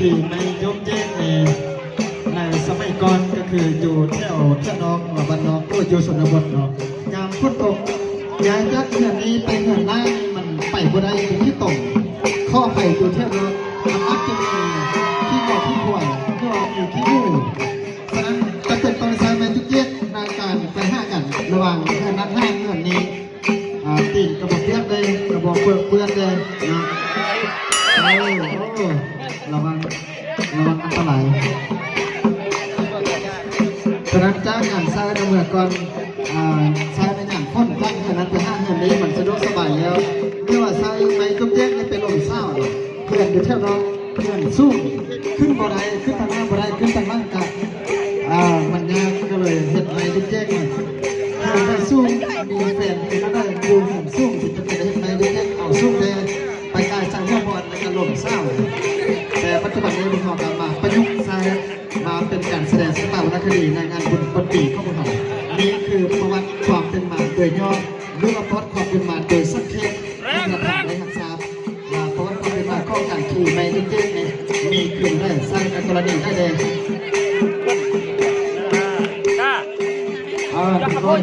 ที่ในยกเจ๊ในสมัยก่อนก็คืออยู่แถวน้องหรือบ้านน้องก็อยู่ชนบทเนาะยามฝนตกย้ายจากเขื่อนนี้ไปเขื่อนล่างมันไปบ่ได้เป็นที่ตกข้อไปอยู่แถวรถมันมักจะมีที่ก่อที่ข่วยก็อยู่ที่นู่นฉะนั้นจะเป็นตอนสายในทุกเย็นในการไปห้ากันระหว่างเขื่อนนั้นห้าเขื่อนนี้ตีนกระบอกเปียกเลยกระบอกเปื้อนเลยนะระวังอันตรายฉะนั้นจ้างงานสร้างเมื่อก่อนใช้ในงานพ่นจ้างขนาดไปห้างเงินนี้มันสะดวกสบายแล้วไม่ว่าใช้ไม้ตุ้มแยกให้เป็นลมเศร้าเพื่อนอยู่แถวน้องเพื่อนสู้ขึ้นบ่ได้ขึ้นทางหน้าบ่ได้ขึ้นทางล่างกับมันยากก็เลยเห็ดไม้ตุ้มแยกมาเพื่อนได้สู้มีแฟนแล้วได้ดูผมสู้ถึงจะเป็นเห็ดไม้ตุ้มแยกเอาสู้ได้ไปกายสร้างเพื่อนบอลในการลมเศร้าแต่ปัจจุบันนี้มีความมาประยุกต์ใช้มาเป็นการแสดงศิลปะวรรณคดีในงานบุญปนปีข้อมูลนี้คือประวัติความเป็นมาโดยย่อหรือว่าประวัติความเป็นมาโดยสังเขปที่กระทำในหักษาประวัติความเป็นมาข้อการขี่ไปจริงๆเนี่ยมีขึ้นได้สร้างกรณีได้เลยโดย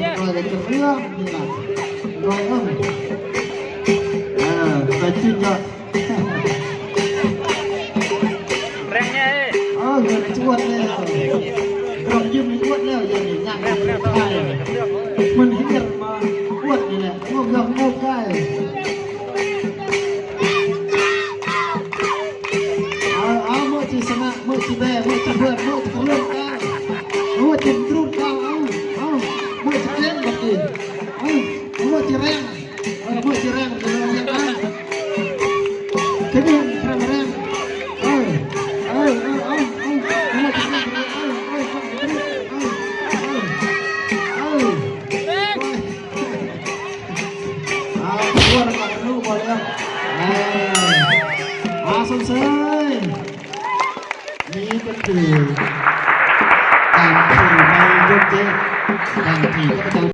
จะเรื่องนี่แหละโดยไปจิ้มยอดเงินชวดแล้วกรมยืมชวดแล้วอย่างนี้งานใช่มันเห็นมาชวดนี่แหละงบยอมงบได้เอาเมื่อที่ชนะเมื่อที่แพ้เมื่อที่เพื่อนเมื่อที่เลื่อนได้เมื่อที่รุ่นได้เอาเมื่อที่เล่นแบบนี้เมื่อที่แรงเมื่อที่แรงจะลงยังไงแค่นี้แค่แรงสงสัยนี่ก็คือการขี่ในยกเจ๊การขี่ก็จะ